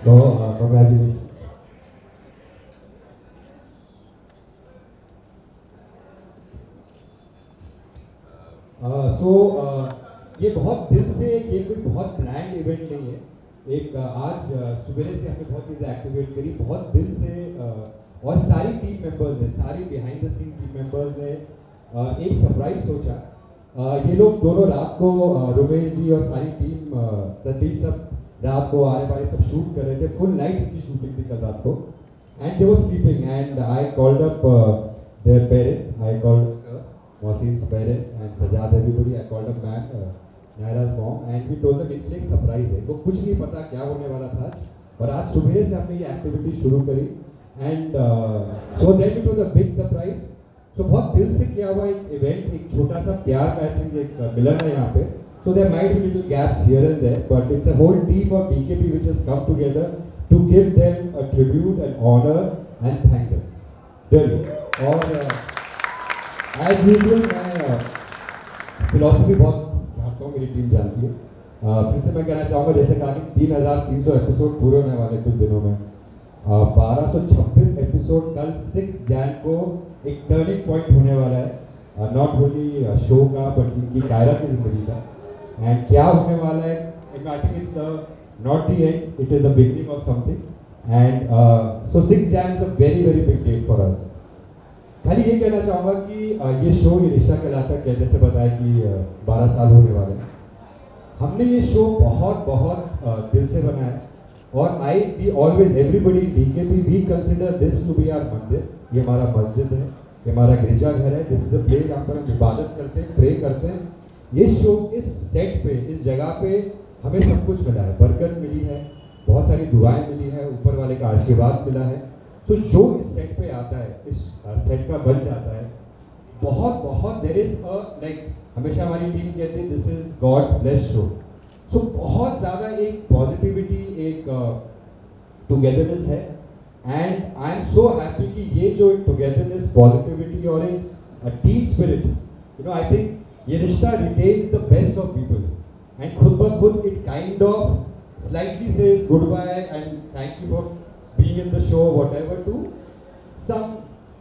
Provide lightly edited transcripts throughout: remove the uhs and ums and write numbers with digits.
So congratulations. ये बहुत दिल से, ये कोई बहुत प्लान्ड इवेंट नहीं है। एक आज सुबह से हमने बहुत चीज़ें एक्टिवेट करी, बहुत दिल से, और सारी टीम मेंबर्स ने, सारी behind the scene team members ने एक सरप्राइज सोचा। ये लोग दोनों रात को, रुमेश जी और सारी टीम, सतीश सब रात को आने वाले सब शूट कर रहे थे। फुल नाइट की शूटिंग थी कल रात को, and they were sleeping and I called up their parents, I called Mohsin's parents and Sajad, everybody. I called up back Naira's mom and we told them it एक surprise है, तो कुछ नहीं पता क्या होने वाला था। और आज सुबह से हमने ये एक्टिविटी शुरू करी and so then it was a big surprise. So बहुत दिल से किया हुआ एक इवेंट, एक छोटा सा प्यार का, आई थिंक एक मिलन है यहाँ पे। So there might be little gaps here and there, but it's a whole team of DKP which has come together to give them a tribute and honour and thank them really. और as usual मैं philosophy बहुत जानता हूँ, मेरी team जानती है। फिर से मैं कहना चाहूँगा, जैसे कहा कि 3300 एपिसोड पूरे होने वाले कुछ दिनों में, 1226 एपिसोड कल 6 जैन को एक टर्निंग पॉइंट होने वाला है, नॉट ओनली शो का बट इनकी कायरा की जिंदगी का। एंड क्या होने वाला है, I think it's not the end, it is the beginning of something. And so 6 Jan is a very very big date for us. खाली ये कहना चाहूँगा कि ये शो, ये रिश्ता कहलाता है, जैसे बताया कि 12 साल होने वाले हैं। हमने ये शो बहुत बहुत दिल से बनाया है, और I we always everybody DKP we consider this to be our mandir. ये हमारा मस्जिद है, ये हमारा गिरजाघर है, दिस इज अ प्लेस जहाँ पर हम इबादत करते हैं, प्रे करते हैं। ये शो इस सेट पे, इस जगह पे हमें सब कुछ मिला है, बरकत मिली है, बहुत सारी दुआएं मिली है, ऊपर वाले का आशीर्वाद मिला है। तो जो इस सेट पे आता है, इस सेट का बन जाता है, बहुत बहुत देयर इज अ लाइक, हमेशा हमारी टीम कहती है this is God's blessed show. So बहुत ज़्यादा एक पॉजिटिविटी, एक टुगेदरनेस है, and I am so happy कि ये जो टुगेदरनेस, पॉजिटिविटी और एक team spirit, you know, I think ये रिश्ता retains the best of people, and खुद ब खुद it kind of slightly says goodbye and thank you for being in the show, whatever, to some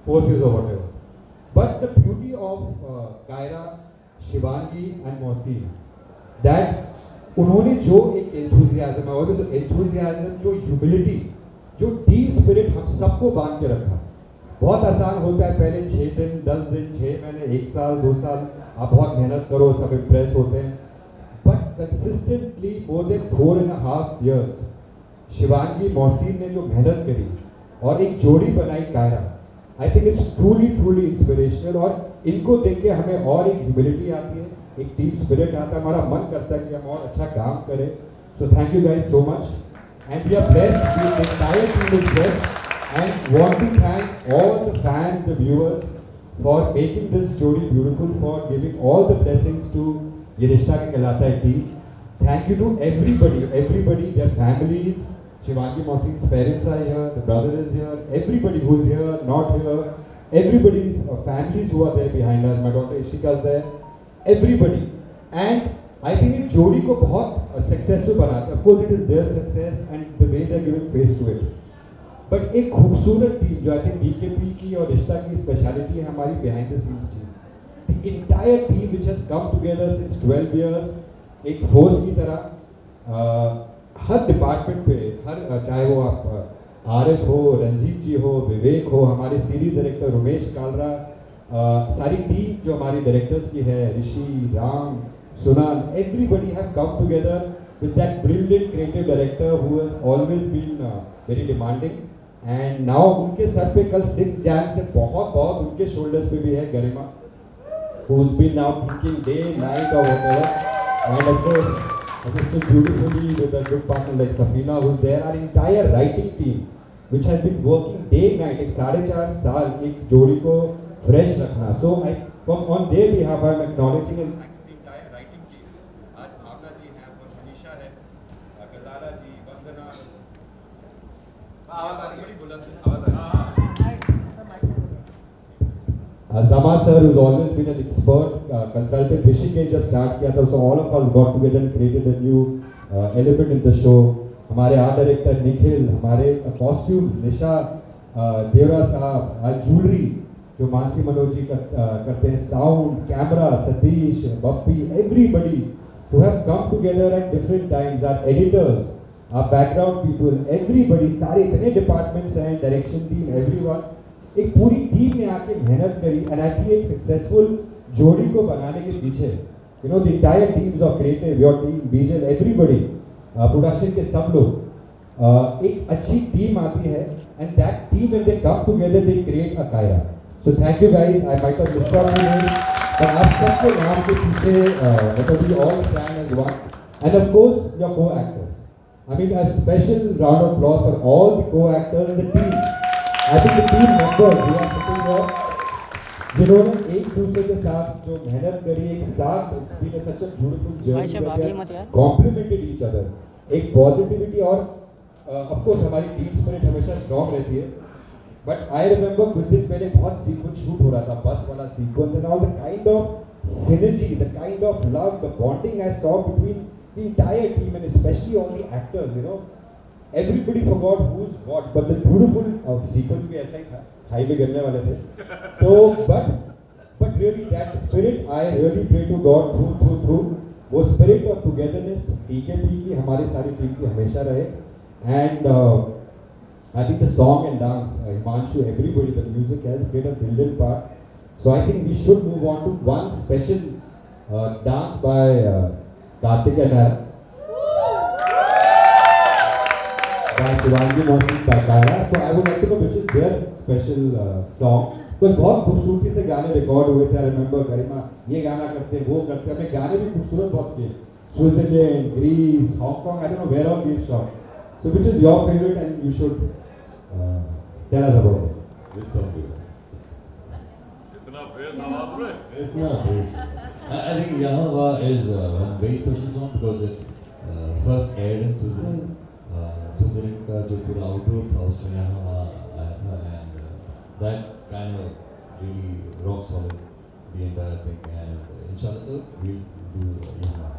forces or whatever. But the beauty of Kaira, Shivangi and Mohsin, that उन्होंने जो एक enthusiasm है, और उस enthusiasm, जो humility, जो team spirit हम सबको बांध के रखा। बहुत आसान होता है पहले 6 दिन, 10 दिन, 6 महीने, 1 साल, 2 साल, आप बहुत मेहनत करो, सब impress होते हैं, but consistently more than 4.5 years Shivangi, Mohsin ने जो मेहनत करी और एक जोड़ी बनाई Kaira, I think it's truly truly inspirational. और इनको देख के हमें और एक ह्यूमिलिटी आती है, एक टीम स्पिरिट आता है, हमारा मन करता है कि हम और अच्छा काम करें। So thank you guys so much and we are blessed, the entire team is blessed and want to thank all the fans, the viewers for making this story beautiful, for giving all the blessings to Yeh Rishta Ke Kehlata Hai team. Thank you to everybody, their families. Shivangi Mohsin's parents are here, the brother is here, everybody who's here, not here, everybody's families who are there behind us, my daughter Ishika is there, everybody. And I think इस जोड़ी को बहुत successful बनाता है। Of course it is their success and the way they are giving face to it. But एक खूबसूरत team जो I think DKP की और रिश्ता की स्पेशलिटी है, हमारी behind the scenes team. The entire team which has come together since 12 years, एक फोर्स की तरह हर डिपार्टमेंट पे, हर चाहे वो आप आरिफ हो, रंजीत जी हो, विवेक हो, हमारे सीरीज डायरेक्टर रमेश कालरा, सारी टीम जो हमारी डायरेक्टर्स की है, Rishi, Ram, Sunal, everybody have come together with that brilliant creative director who has always been very demanding. And now उनके सर पे कल 6 जैन से बहुत बहुत उनके शोल्डर्स पे भी है गरिमा, who's been now thinking day, night or whatever, and of course assisted beautifully with a good partner like Safina who's there, our entire writing team which has been working day night, एक 4.5 साल एक जोड़ी को fresh रखना। So I, on their behalf, I'm acknowledging and thanking the entire writing team. आज भावना जी हैं, मनीषा है, गजाला जी, वंदना, आवाज आ रही बड़ी बुलंद, आवाज आ रही। Zama sir, who's always been an expert consultant, Rishikesh जब start किया था, so all of us got together and created a new element in the show. हमारे आर्ट डायरेक्टर निखिल, हमारे कॉस्ट्यूम्स निशा, देवरा साहब, आज ज्वेलरी जो मानसी मनोज जी करते हैं, sound, camera, Satish, Bappi, everybody who have come together at different times, our editors, our background people, everybody, सारे इतने departments हैं, डायरेक्शन टीम, एवरीवन, एक पूरी टीम ने आके मेहनत करी एंड आई थिंक एक सक्सेसफुल जोड़ी को बनाने के पीछे you know the entire teams of creative, your team, Bijal, everybody, production के सब लोग, एक अच्छी टीम आती है and that team when they come together they create a Kaira. So thank you guys, I might have missed out on you, but आप सबके नाम के पीछे मतलब we all stand as one, and of course your co-actors. I mean a special round of applause for all the co-actors, the team. I think the team members who are sitting here, जिन्होंने एक दूसरे के साथ जो मेहनत करी, एक साथ, it's been such a beautiful journey where they have complemented each other. एक पॉजिटिविटी और of course हमारी टीम स्पिरिट हमेशा स्ट्रॉन्ग रहती है. But I remember कुछ दिन पहले बहुत सीक्वेंस शूट हो रहा था, बस वाला sequence, and all the kind of synergy, the kind of love, the bonding I saw between the entire team and especially all the actors, you know, everybody forgot who's what, but the beautiful sequence भी ऐसा ही था, highway गिरने वाले थे, तो but really that spirit I really pray to God through वो spirit of togetherness TKP की, हमारी सारी टीम की हमेशा रहे. And I think the song and dance, Himanshu, everybody, the music has played a brilliant part. So I think we should move on to one special dance by Karthik and Nara. By Shivangi Mohanty Kakara. So I would like to know which is their special song. Because बहुत खूबसूरती से गाने record हुए थे. I remember गरिमा ये गाना करते, वो करते, हमने गाने भी खूबसूरत बहुत किए. Switzerland, Greece, Hong Kong, I don't know where all we've shot. So which is your favorite and you should tell us about it. Which song do you like? इतना बेस आवाज में? इतना base. I think Yahava is one very special song because it first aired in Switzerland. Switzerland का जो पूरा outdoor था उसमें यहाँ आया था and that kind of really rock solid the entire thing, and inshallah sir we'll do Yahava.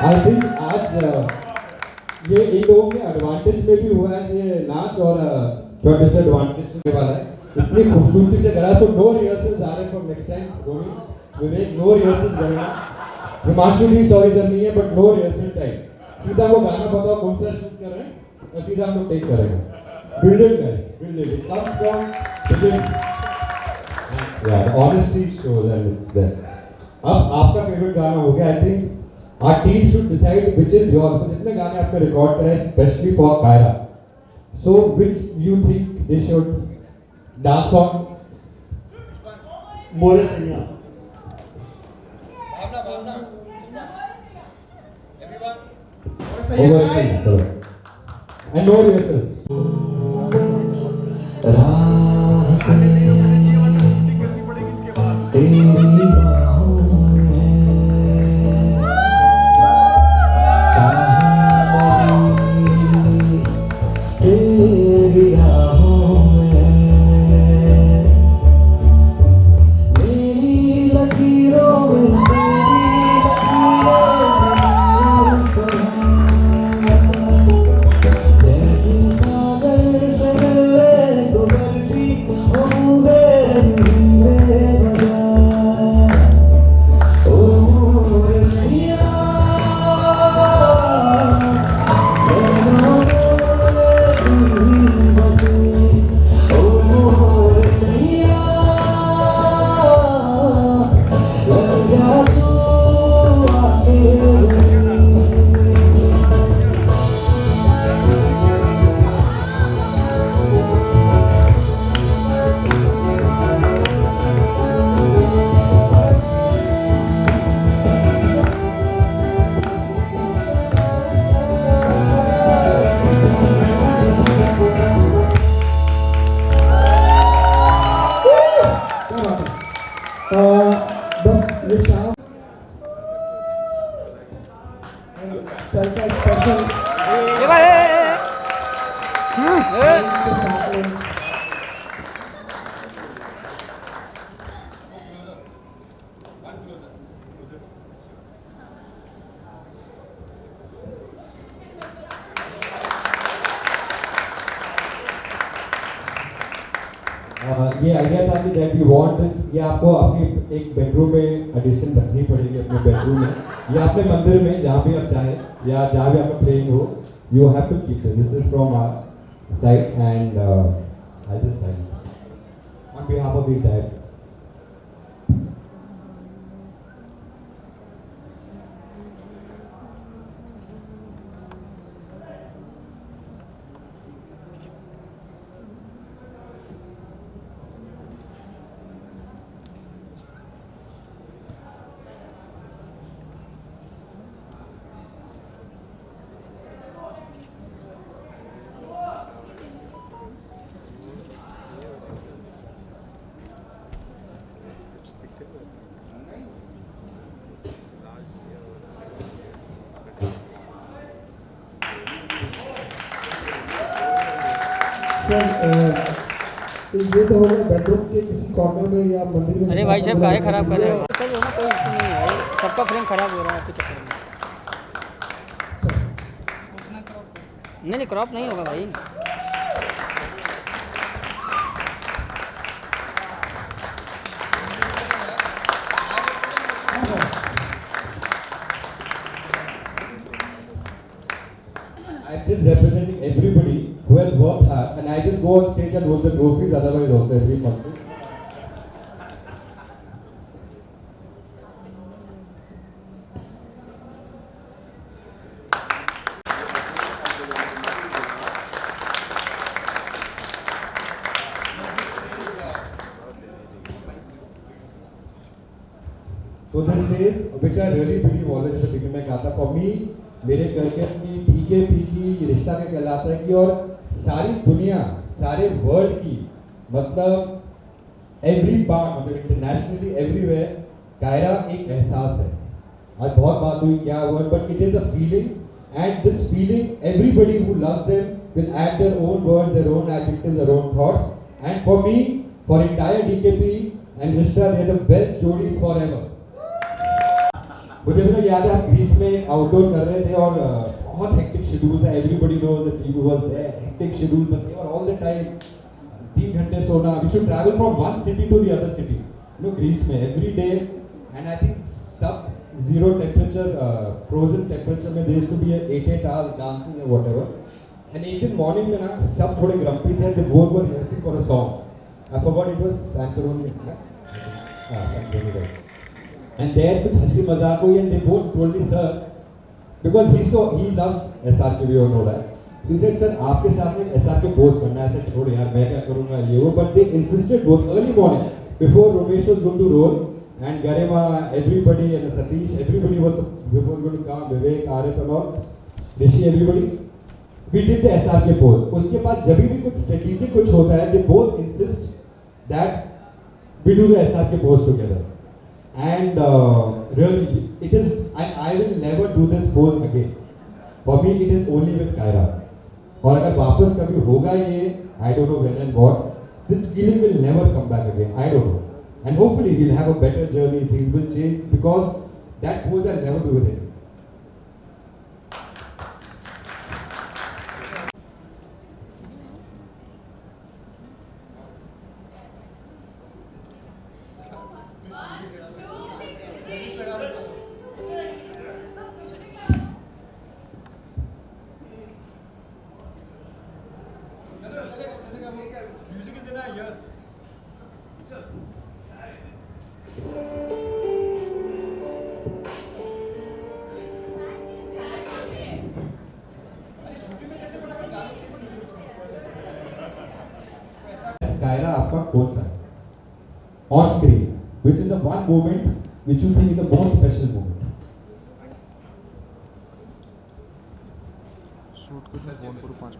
I think आज ये इन लोगों के एडवांटेज में भी हुआ है कि नाच और थोड़ा डिसएडवांटेज होने वाला है. इतनी खूबसूरती से करा. सो नो रिहर्सल्स आ रहे for next time. Vivek no rehearsals करना. हिमांशु भी सॉरी करनी है बट नो रिहर्सल टाइम. सीधा वो गाना बताओ कौन सा शूट कर रहे हैं और सीधा हम लोग टेक करेंगे. Brilliant guys, brilliant. It comes from within. Yeah, the honesty shows and it's there. अब आपका फेवरेट गाना हो गया. I think our team should decide which is your. जितने गाने आपने रिकॉर्ड करे specially for Kaira, so which you think they should dance on. मोरे सैया. Over it is. And know yourself. बस ये शाम सर का स्पेशल के साथ में ये आइडिया था कि दैट यू वांट दिस. ये आपको अपनी एक बेडरूम में एडिशन रखनी पड़ेगी अपने बेडरूम में या अपने मंदिर में जहाँ भी आप चाहें या जहाँ भी आपका प्रेइंग हो. You have to keep it. This is from our side and I just side on behalf of this diet. Sir ये तो हो गया बेडरूम के किसी कॉर्नर में या मंदिर में. अरे भाई साहब काहे खराब कर रहे हो? चलो ना, कोई इशू नहीं है भाई, सबका फ्रेम खराब हो रहा है आपके चक्कर में. नहीं क्रॉप नहीं होगा भाई. I'm just representing everybody who has worked hard, and I just go on stage and hold the trophies. Otherwise, also every function. So this says, which I really believe always at the beginning में कहा था, for me, मेरे घर के की पीके Peaky रिश्ता क्या कहलाता है कि और सारी दुनिया सारे वर्ल्ड की मतलब एवरी पार्ट मतलब इंटरनेशनली एवरीवेयर कायरा एक एहसास है. आज बहुत बात हुई क्या हुआ, but it is a feeling and this feeling everybody who loves them will add their own words, their own adjectives, their own thoughts. And for me, for entire DKP and Rishta, they are the best जोड़ी forever. मुझे भी याद है हम Greece में outdoor कर रहे थे और बहुत हेक्टिक शेड्यूल था. Everybody knows that we was there, hectic schedule, but they were all the time 3 घंटे सोना. We should travel from one city to the other city, you know, Greece में every day. And I think सब zero temperature, frozen temperature में, there to be 8 hours dancing और whatever. And एक दिन morning में ना सब थोड़े ग्रम्पी थे. They both were rehearsing for a song. I forgot it was Santorini. हां, सैंटोरिनी. And there कुछ हंसी मजाक हुई and they both told me sir because he loves SRK we all know that. So he said sir आपके सामने SRK post करना है ऐसे छोड़ यार मैं क्या करूँगा ये वो but they insisted both early morning before Romesh was going to roll and Garima everybody and Satish everybody was before going to come Vivek Arif and all Rishi everybody we did the SRK post. उसके बाद जब भी कुछ strategic कुछ होता है they both insist that we do the SRK post together. And really, it is. I will never do this pose again. For me, it is only with Kaira. और अगर वापस कभी होगा ये, I don't know when and what. This feeling will never come back again. I don't know. And hopefully, we'll have a better journey. Things will change because that pose I'll never do with him. Music is in our ears. Kaira आपका कौन सा है? On screen, which is the one moment which you think is the most special moment?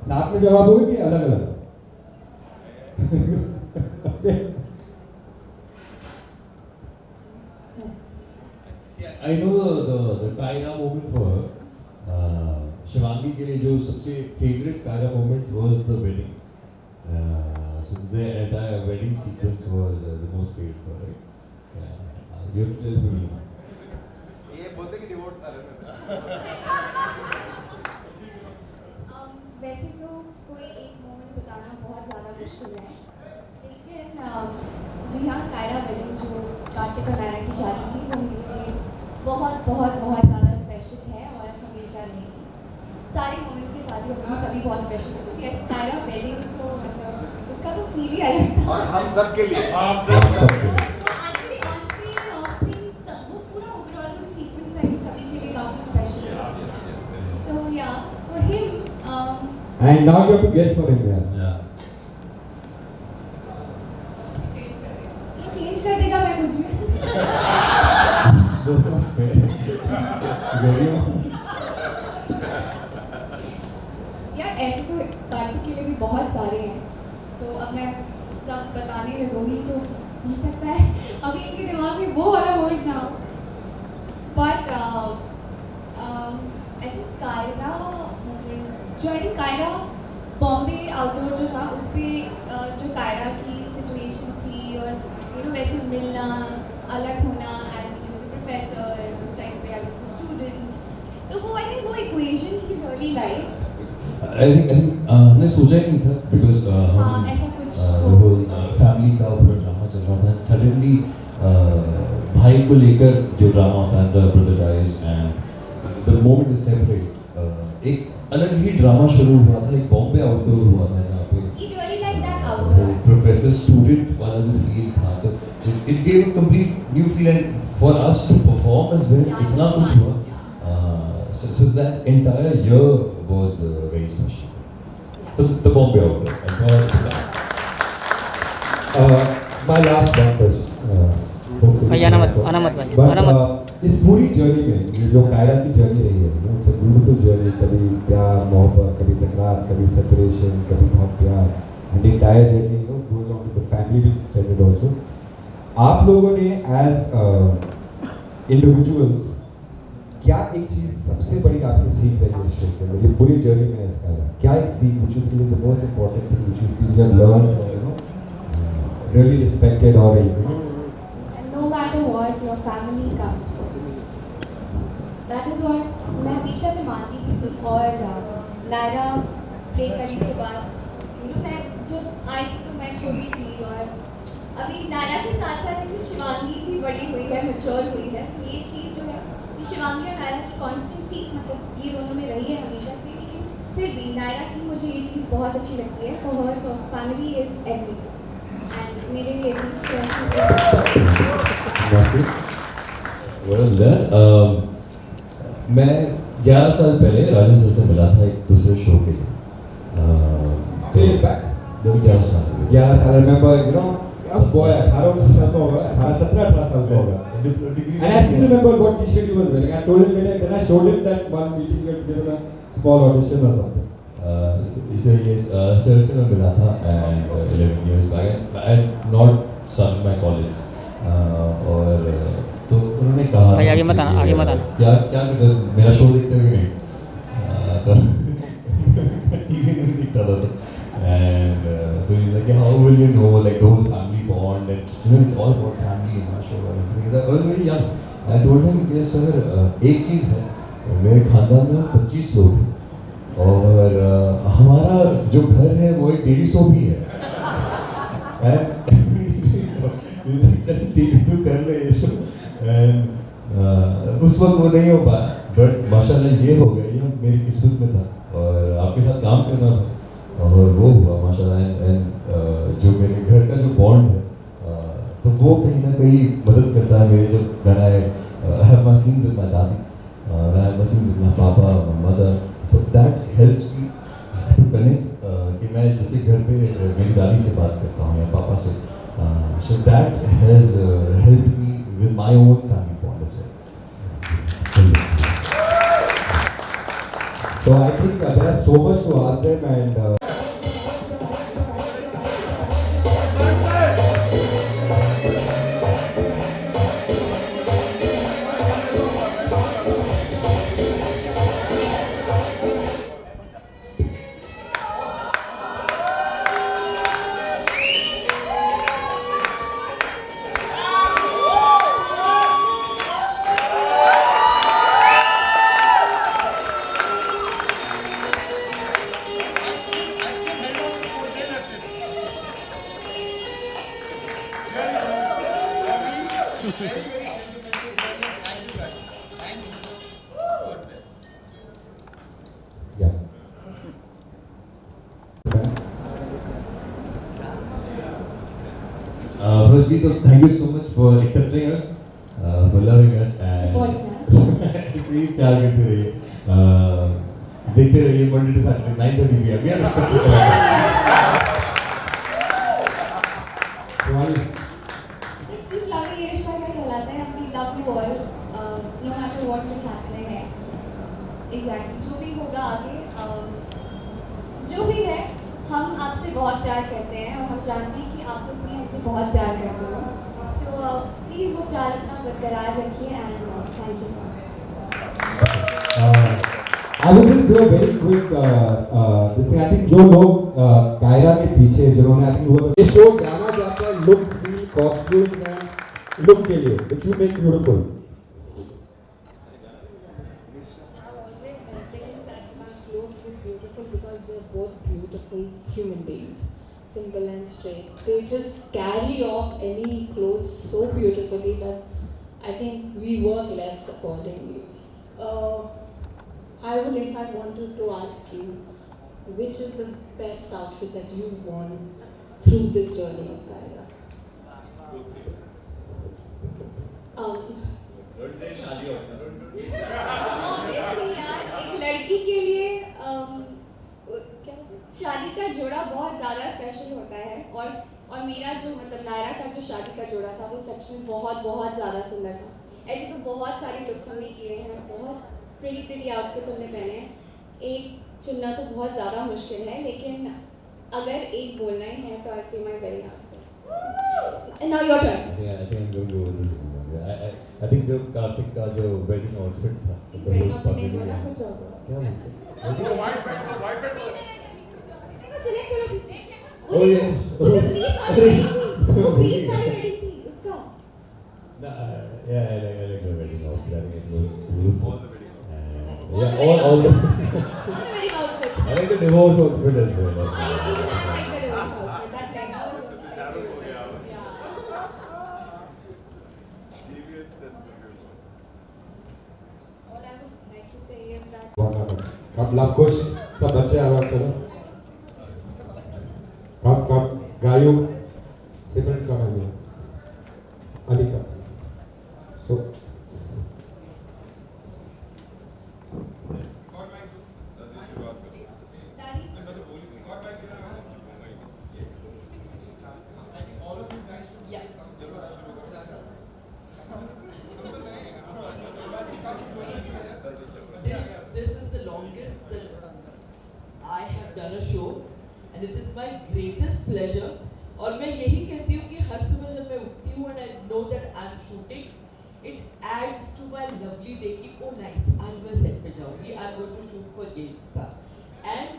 साथ में जवाब दोगे कि अलग अलग? I know the Kaira moment for her. Shivangi के लिए जो सबसे favorite Kaira moment was the wedding. So the entire wedding sequence was the most favorite for her. You have to tell me. ये बोलते कि डिवोर्स था वैसे तो कोई एक मोमेंट बताना बहुत ज़्यादा मुश्किल है लेकिन जी हाँ कायरा वेडिंग जो कार्तिक और नायरा की शादी थी वो मेरे लिए बहुत बहुत बहुत ज़्यादा स्पेशल है और हमेशा रहेगी सारे मोमेंट्स के साथ ही सभी बहुत स्पेशल है क्योंकि ऐसे कायरा वेडिंग तो मतलब उसका तो फील ही अलग था और हम सब के लिए आप सब एक्चुअली ऑन स्क्रीन और ऑफ स्क्रीन सब वो पूरा ओवरऑल जो सीक्वेंस है सभी के लिए काफ़ी स्पेशल है सो या for him And now you have to guess for him, yeah. Yeah. Change कर देगा मैं कुछ भी So very यार ऐसे तो कार्तिक के लिए भी बहुत सारे हैं तो अब मैं सब बताने लगूंगी तो हो सकता है अभी इनके दिमाग में वो वाला वर्ड ना हो बट आई थिंक कायरा जो I think Kaira Bombay outdoor जो था उस पर जो कायरा की सिचुएशन थी और यू नो वैसे मिलना अलग होना and he was a professor उस टाइम पे आई वाज द स्टूडेंट तो वो आई थिंक वो equation he really like I think हमने सोचा ही नहीं था because हाँ, हम ऐसा कुछ the whole family का पूरा ड्रामा चल रहा था and suddenly भाई को लेकर जो ड्रामा होता है the brother dies and the moment is separate एक अलग ही ड्रामा शुरू हुआ था एक बॉम्बे आउटडोर हुआ था जहाँ पे he really liked that outdoor professor student वाला जो फील था तो it gave a complete new feel and for us to perform as well Yeah, इतना it was कुछ fun, हुआ yeah. so that entire year was very special. So the Bombay outdoor. I thought My last one question. भाई आना मत भाई आना मत इस पूरी जर्नी में ये जो कायरा की जर्नी रही है इट्स अ ब्यूटीफुल जर्नी कभी प्यार मोहब्बत कभी तकरार कभी सेपरेशन कभी बहुत प्यार and entire journey you know goes on to the family भी एक्सटेंडेड आल्सो आप लोगों ने एज इंडिविजुअल्स क्या एक चीज सबसे बड़ी आपकी सीख रही है शो के अंदर ये पूरी जर्नी में इसका क्या एक सीख which you feel is the most important thing which you feel you have learned you know really respected और you know no matter what your family comes first that is what मैं हमेशा से मानती थी और नायरा प्ले करने के बाद you know मैं जब आई थी तो मैं छोटी थी और अभी नायरा के साथ साथ एक शिवांगी भी बड़ी हुई है मैच्योर हुई है तो ये चीज़ जो है ये शिवांगी और नायरा की कांस्टेंट थी मतलब ये दोनों में रही है हमेशा से लेकिन फिर भी नायरा की मुझे ये चीज़ बहुत अच्छी लगती है तो हर फैमिली इज़ एवरीथिंग एंड मेरे लिए भी Well done. मैं 11 साल पहले राजन सर से मिला था एक दूसरे शो के लिए. How many years back? 11 साल. Yes, I remember, you know, अब boy 18 साल का होगा, 17-18 साल का होगा. And I still remember what t-shirt he was wearing. I told him later, then I showed him that one meeting we had given a small audition or something. So yes, sir से मैं मिला था and 11 years back. I had not started my college. और तो उन्होंने कहा भाई आगे मत आना, आगे मत आना. क्या क्या मेरा शो देखते हुए नहीं तो टीवी नहीं दिखता था तो and so he's like how will you know like the whole family bond and you know it's all about family in my show and everything. I was very young. I told him कि sir एक चीज़ है मेरे खानदान में 25 लोग हैं और हमारा जो घर है वो एक डेली शो भी है and चल ठीक है तू कर ले ये शो and उस वक्त वो नहीं हो पाया बट माशाल्लाह ये हो गया ये मेरी किस्मत में था और आपके साथ काम करना था और वो हुआ माशाल्लाह एंड जो मेरे घर का जो बॉन्ड है तो वो कहीं ना कहीं मदद करता है मेरे जो when I have my scenes with my दादी when I have my scenes with my papa my mother so that helps me to connect कि मैं जैसे घर पे मेरी दादी से बात करता हूँ या पापा से so that has helped me with my own family bond as well. So I think there is so much to ask them and yeah. Firstly, thank you so much for accepting us, for loving us, and ऐसे ही प्यार करते रहिए, देखते रहिए Monday to Saturday 9:30 PM. We are respected. Keep loving ये रिश्ता क्या कहलाता है? We love you all, no matter what will happen है. Exactly. जो भी होगा आगे, जो भी है, हम आपसे बहुत प्यार करते हैं और हम जानते हैं कि आप लोग भी हमसे बहुत प्यार करते हो. So please वो प्यार अपना बरकरार रखिए and thank you so much. I will just do a very quick this thing. I think जो लोग कायरा के पीछे जिन्होंने I think वो ये शो जाना जाता है look, feel, costumes and look के लिए which you make beautiful. Beautiful because they're both beautiful human beings, simple and straight. They just carry off any clothes so beautifully that I think we work less accordingly. I would in fact wanted to ask you, which is the best outfit that you've worn through this journey of Kaira? Obviously यार, एक लड़की के लिए शादी का जोड़ा बहुत ज़्यादा स्पेशल होता है और मेरा जो मतलब नायरा का जो शादी का जोड़ा था वो सच में बहुत बहुत ज़्यादा सुंदर था. ऐसे तो बहुत सारे लुक्स हमने किए हैं, बहुत प्रिटी आउटफिट्स हमने पहने हैं. एक चुनना तो बहुत ज़्यादा मुश्किल है, लेकिन अगर एक बोलना ही है तो I'd say my wedding outfit. And now your turn. I think I'm going to go with this one. I think जो कार्तिक का जो wedding outfit था इस wedding outfit नहीं बोला, कुछ और बोला. क्या बोलते सिलेक्ट करो किसी. Oh yes. वो प्लीज वाली wedding थी उसका. Yeah, I like the wedding outfit. I think it was beautiful. All the wedding outfit. I like the divorce outfit as well. I like the divorce outfit. That's right. That was all I would like to say is that कब love कुछ सब बच्चे आवाज करो. कब गायो separate कब है अभी का. So done a show and it is my greatest pleasure. और मैं यही कहती हूँ कि हर सुबह जब मैं उठती हूँ and I know that I'm shooting, it adds to my lovely day कि oh nice आज मैं set पे जाऊँगी, I'm going to shoot for Gita. And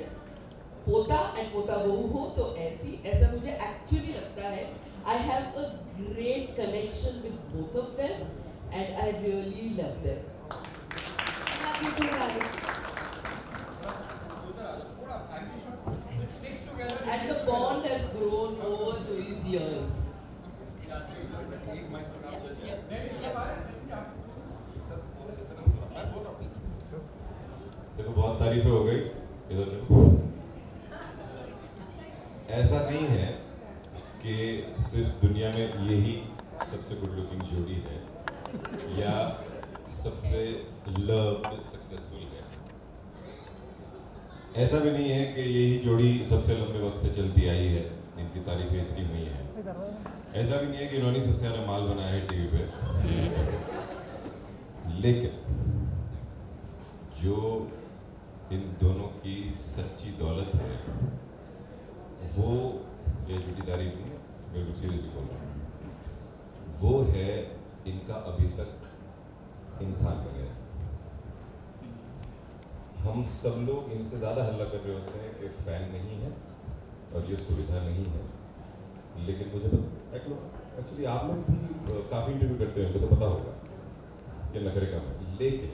पोता and पोता बहू हो तो ऐसा मुझे actually लगता है. I have a great connection with both of them and I really love them. Love you too, guys. And the bond has grown over these years. देखो बहुत तारीफें हो गई इधर देखो। ऐसा नहीं है कि सिर्फ दुनिया में यही सबसे गुड लुकिंग जोड़ी है या सबसे लव्ड सक्सेसफुल है। ऐसा भी नहीं है कि यही जोड़ी सबसे लंबे वक्त से चलती आई है, इनकी तारीफें इतनी हुई हैं। ऐसा भी नहीं है कि इन्होंने सबसे ज़्यादा माल बनाया है टीवी पे। लेकिन जो इन दोनों की सच्ची दौलत है वो ये झूठी तारीफ नहीं है, बिल्कुल सीरियसली बोल रहा हूँ, वो है इनका अभी तक इंसान वगैरह। हम सब लोग इनसे ज़्यादा हल्ला कर रहे होते हैं कि फ़ैन नहीं है और ये सुविधा नहीं है, लेकिन मुझे एक्चुअली आप लोग भी काफ़ी इंटरव्यू करते होंगे तो पता होगा ये नखरे का है। लेकिन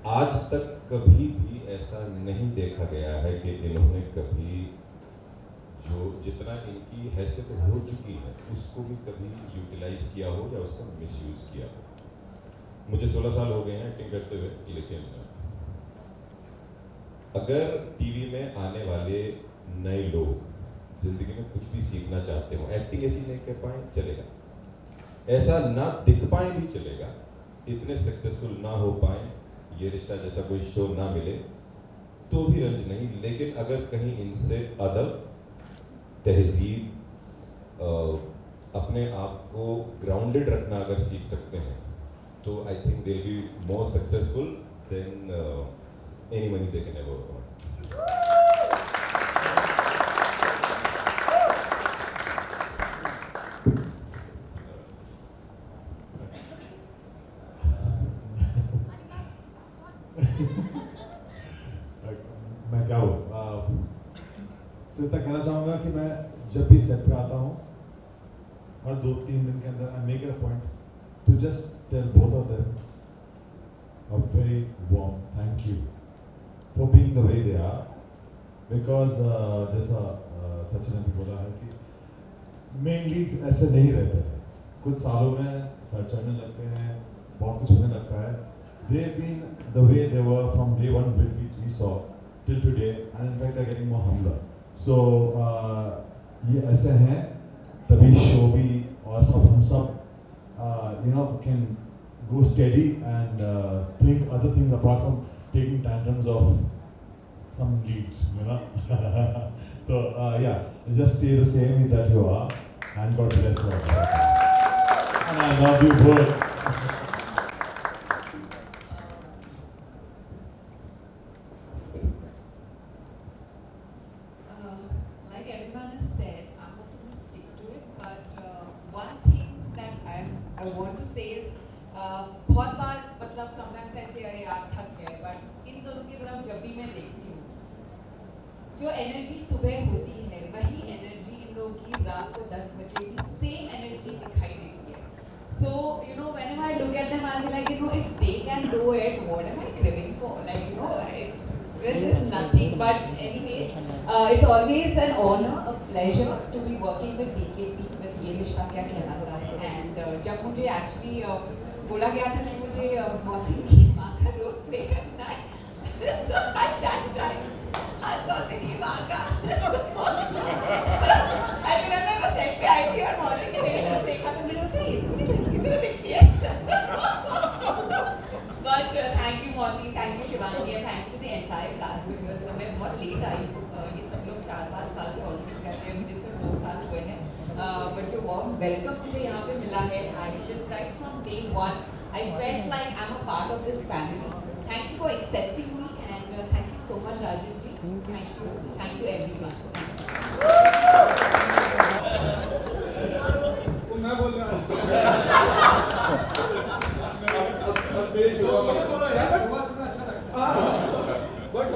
आज तक कभी भी ऐसा नहीं देखा गया है कि इन्होंने कभी जो जितना इनकी हैसियत हो चुकी है उसको भी कभी यूटिलाइज किया हो या उसका मिसयूज़ किया हो। मुझे 16 साल हो गए हैं एक्टिंग करते हुए, लेकिन अगर टीवी में आने वाले नए लोग जिंदगी में कुछ भी सीखना चाहते हो, एक्टिंग ऐसी नहीं कर पाए चलेगा, ऐसा ना दिख पाए भी चलेगा, इतने सक्सेसफुल ना हो पाए, ये रिश्ता जैसा कोई शो ना मिले तो भी रंज नहीं, लेकिन अगर कहीं इनसे अदब, तहजीब, अपने आप को ग्राउंडेड रखना अगर सीख सकते हैं तो I think they will be more successful than any money they can ever earn. मैं क्या हूँ सिर्फ तक कहना चाहूँगा कि मैं जब भी सेट पे आता हूँ हर 2-3 दिन के अंदर I make it a point to just tell both of them a very warm thank you for being the way they are, because जैसा सचिन ने भी बोला है कि मेन लीड्स ऐसे नहीं रहते हैं, कुछ सालों में सर चढ़ने लगते हैं, बहुत कुछ होने लगता है। They've been the way they were from day one which we saw till today, and in fact they're getting more humbler. So ये ऐसे हैं तभी शो भी और सब हम सब you know can go steady and think other things apart from taking tantrums of some leads, you know. So yeah, just stay the same that you are, and God bless you all. And I love you both. Like everyone has said, I'm also going to stick to it. But one thing that I want to say is, बहुत बार मतलब sometimes ऐसे अरे यार थक गए, but इन दोनों की तरफ जब भी मैं देखती हूँ, जो एनर्जी सुबह होती है वही एनर्जी इन लोगों की रात को 10 बजे भी सेम एनर्जी दिखाई देती है. So you know whenever I look at them, I'll be like, you know, if they can do it, what am I craving for? Like, you know, there is nothing. But anyways, it's always an honor, a pleasure to be working with DKP, with ये रिश्ता क्या कहलाता है. And जब मुझे actually बोला गया था कि मुझे मौसी की माँ का रोल प्ले करना है, so at that time I thought कि माँ का I remember मैं सेट पे आई थी और मौसी के मेरे को देखा तो मैंने बोला इतने देखी है. But thank you मौसी, thank you Shivangi, and thank you the entire class because मैं बहुत लेट आई. ये सब लोग 4-5 साल से ऑलरेडी करते हैं, मुझे सिर्फ 2 साल हुए हैं. But जो warm welcome मुझे यहाँ पे मिला है, I just right from day one I felt like I'm a part of this family. Thank you for accepting me and thank you so much Rajiv ji. Thank you everyone. मैं बोल रहा हूँ but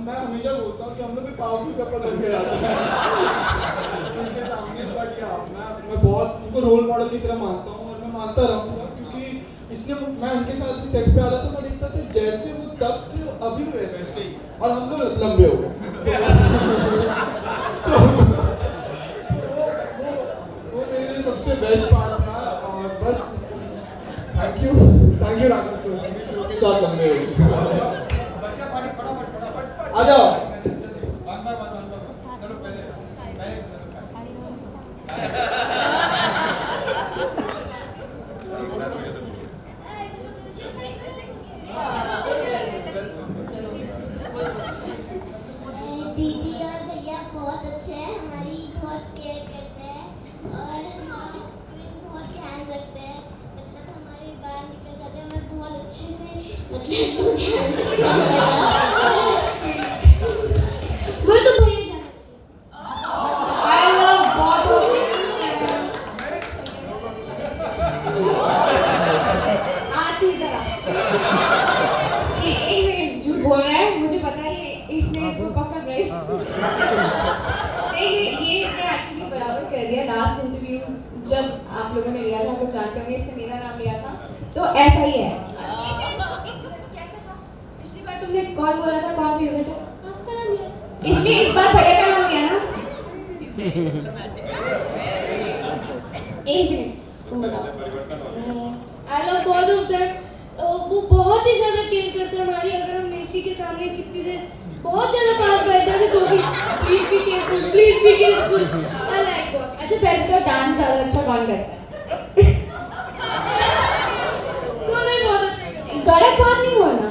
मैं हमेशा बोलता हूँ कि हम लोग भी पावरफुल कपल बन के जाते हैं उनके सामने। बट या मैं बहुत उनको रोल मॉडल की तरह मानता हूँ और मैं मानता रहूँगा, क्योंकि इसलिए मैं उनके साथ भी सेट पे आता तो मैं देखता था जैसे वो तब थे अभी भी वैसे ही, और हम लोग लंबे हो गए। वो मेरे लिए सबसे बेस्ट पार्ट था। और बस थैंक यू राघव सर, शुरू के साथ लंबे हो गए। आ जाओ। दीदी और भैया बहुत अच्छे हैं, हमारी बहुत केयर करते हैं और हमारा बहुत ध्यान रखते हैं। मतलब हमारे बाहर निकल जाते हैं, हमें बहुत अच्छे से मतलब वो तो भैया जाना चाहिए। I love both of you. आती तरह एक सेकंड झूठ बोल रहा है, मुझे पता है इसने इसको पकड़ रही। नहीं, ये इसने एक्चुअली बराबर कर दिया। लास्ट इंटरव्यू जब आप लोगों ने लिया था, आप लोग जानते होंगे, इसने मेरा नाम लिया था, तो ऐसा ही है। कैसा था? पिछली बार तुमने कौन बोला था, कौन फेवरेट है? आपका नाम लिया। इसने इस बार भैया का नाम लिया ना? एक सेकंड, तुम बताओ। I love both of them. वो बहुत ही ज्यादा केयर करते हैं हमारी। अगर हम मेसी के सामने कितनी देर बहुत ज्यादा पास बैठते थे तो भी please be careful, please be careful. I like both. अच्छा, पहले तो डांस ज्यादा अच्छा कौन करता है? दोनों ही बहुत अच्छे करते हैं। गलत बात नहीं हुआ ना?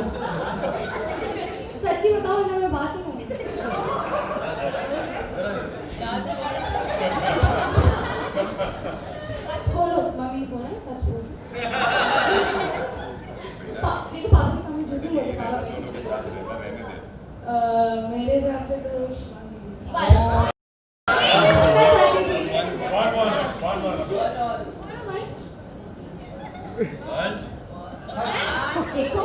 सच्ची बताओ ना, मैं बात नहीं करूँगी। सच बोलो, मम्मी बोला ना, सच बोलो। देखो पापा के सामने झूठ नहीं बोलते पापा। मेरे हिसाब से तो बस देखो,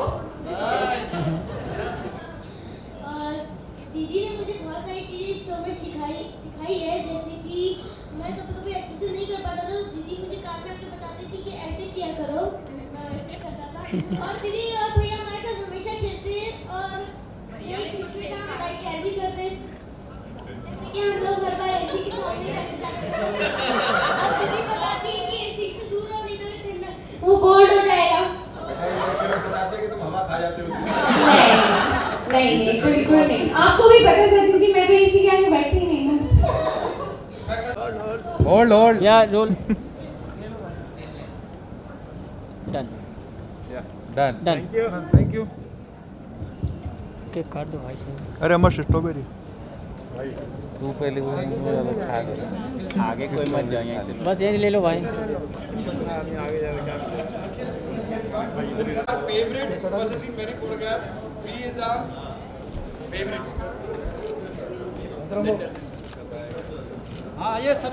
दीदी ने मुझे बहुत सारी चीजें इस शो में सिखाई है। जैसे कि मैं कभी अच्छे से नहीं कर पाता था, तो दीदी मुझे कान में आके बताती थी कि ऐसे किया करो, मैं वैसे करता था। और दीदी और भैया हमारे साथ हमेशा खेलते हैं और ये खुशी का लाइक केयर भी करते हैं। जैसे कि हम लोग हर बार एसी के सामने रहते जाते हैं और दीदी बताती है कि एसी से दूर रहो, नहीं तो ठंडा वो कोल्ड हो जाएगा। नहीं, बिल्कुल नहीं। आपको भी पता है सचिन जी, मैं तो इसी के आगे बैठी ही नहीं हूँ। होल्ड या roll done done. Thank you. Cake काट दो भाई। अरे अमर स्ट्रॉबेरी तू पहले वो आगे कोई मत जाइए, बस ये ले लो भाई। favorite was in many photographs. 3 is our favorite. हाँ, ये सब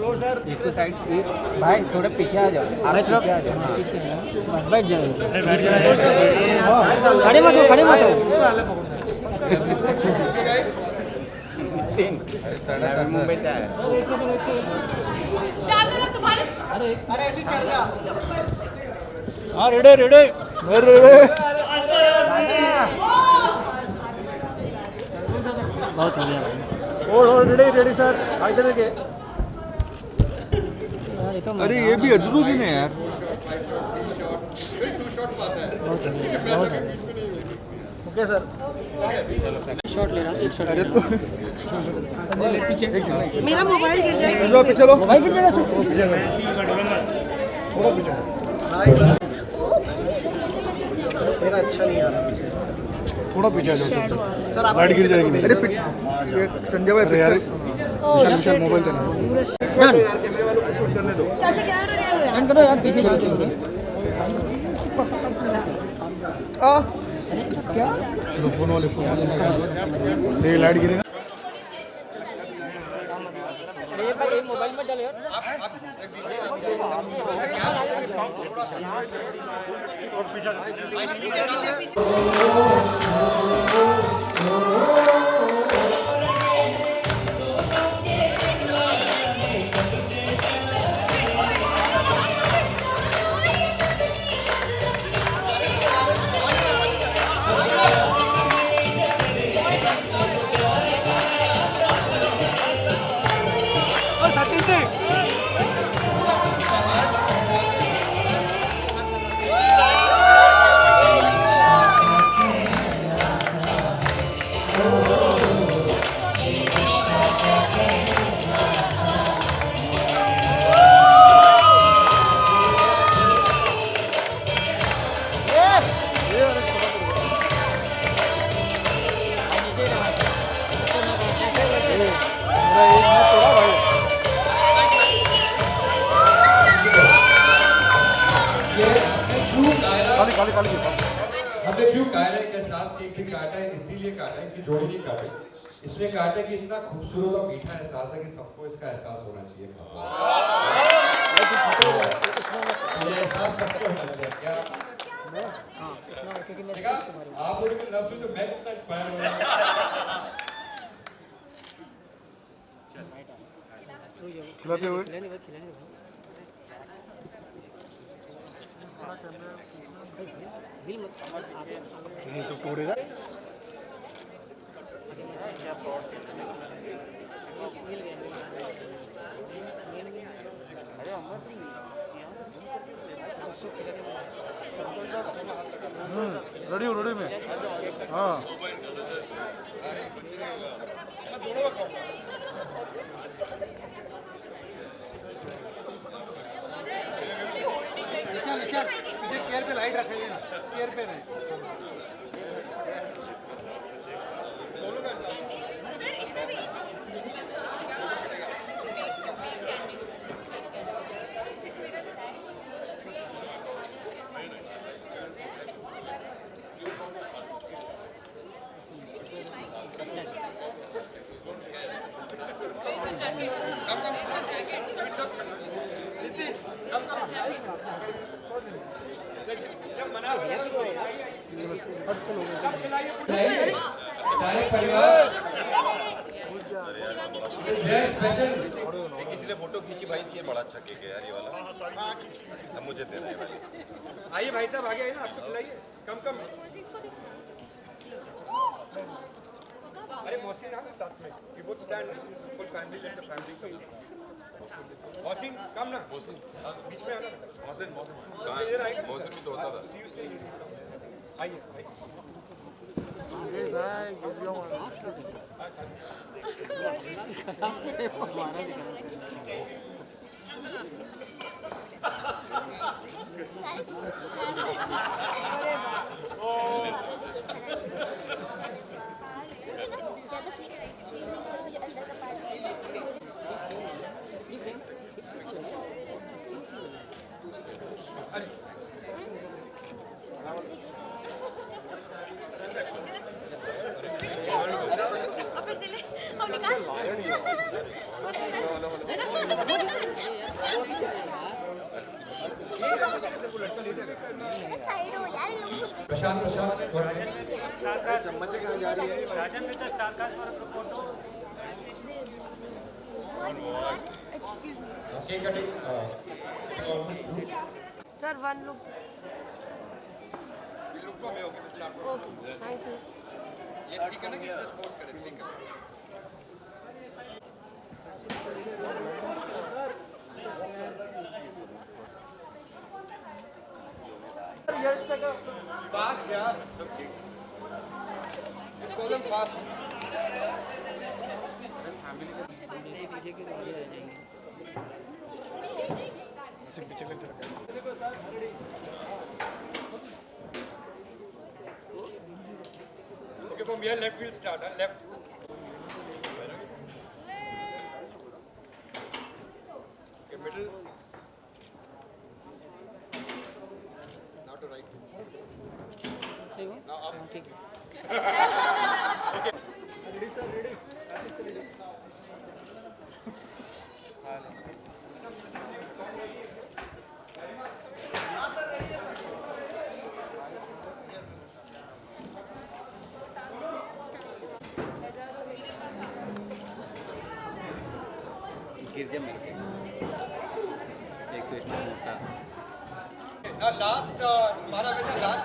इधर इसको साइड भाई थोड़ा पीछे आ जाओ, आप पीछे आ जाओ, बैठ जाओ, खड़े मत हो, खड़े मत हो। मुंबई से आया। शार्दुल तुम्हारे अरे ऐसे चढ़ जा। हाँ रेडे रेडे बहुत बढ़िया भाई। और रेडी सर, इधर के। अरे ये भी अजूबा भी नहीं यार। ओके सर, शॉट ले रहा, एक शॉट ले रहा। मेरा मोबाइल गिर जाएगा। पीछे लो, मोबाइल गिर जाएगा। मेरा अच्छा नहीं आ रहा पीछे, थोड़ा पीछे आ जाओ सर, लाइट गिर जाएगी। अरे संजय भाई यार, विशाल मोबाइल देना। डन चाचा क्या डन करो यार, पीछे चलो। फोन वाले ये लाइट गिरेगा। अरे भाई मोबाइल में डालो यार। हमने क्यों कायरा के एहसास केक भी काटा है, इसीलिए काटा है कि जोड़ी नहीं काटे, इसलिए काटा कि इतना खूबसूरत और मीठा एहसास है कि सबको इसका एहसास होना चाहिए। ये एहसास सबको होना चाहिए। क्या देखा आप लोगों के लफ्ज़ से मैं कितना इंस्पायर हो रहा हूँ। खिलाते हुए नहीं तो तोड़ेगा। रेडी में हाँ चेयर पे लाइट रखेंगे ना, चेयर पे रहे। सारे परिवार किसी ने फोटो खींची भाई, इसकी बड़ा अच्छा केक है यार ये वाला। अब मुझे दे रहे हैं। आइए भाई साहब आगे आइए ना, आपको खिलाइए। कम अरे मोहसिन आ साथ में, we both stand full family, let the family come. Mohsin come ना, मोहसिन बीच में आना। मोहसिन इधर आइए। मोहसिन भी तो होता था। आइए प्रशांत चम्मच कहाँ जा रही है? सर वन लुक ये ठीक है ना कि जस्ट पोस्ट करें, ठीक है। फास्ट यार, इसको एकदम fast. Okay, from here left we'll start. Left. Okay, middle. ठीक है गिर जा मेरे एक तो इसमें मोटा लास्ट हमारा हमेशा लास्ट